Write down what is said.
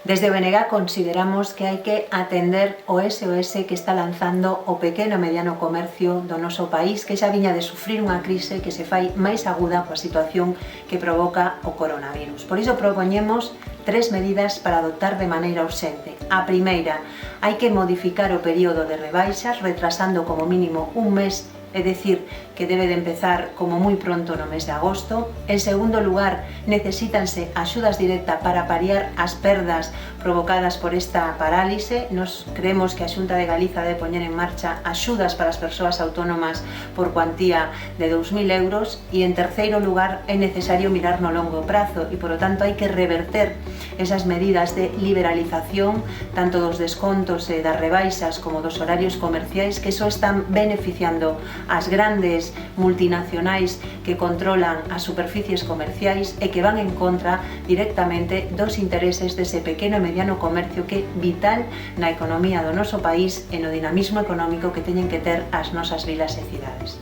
Desde o BNG consideramos que hai que atender o SOS que está lanzando o pequeno e mediano comercio do noso país, que xa viña de sufrir unha crise que se fai máis aguda coa situación que provoca o coronavirus. Por iso propoñemos 3 medidas para adoptar de maneira urxente. A primeira, hai que modificar o período de rebaixas, retrasando como mínimo un mes, é dicir, que debe de empezar como moi pronto no mes de agosto. En segundo lugar, necesítanse axudas directas para paliar as perdas provocadas por esta parálise. Nos creemos que a Xunta de Galiza debe poñer en marcha axudas para as persoas autónomas por cuantía de 2.000 euros. E en terceiro lugar, é necesario mirar no longo prazo e, por lo tanto, hai que reverter esas medidas de liberalización, tanto dos descontos e das rebaixas como dos horarios comerciais, que só están beneficiando as grandes multinacionais que controlan as superficies comerciais e que van en contra directamente dos intereses dese pequeno e mediano comercio que é vital na economía do noso país e no dinamismo económico que teñen que ter as nosas vilas e cidades.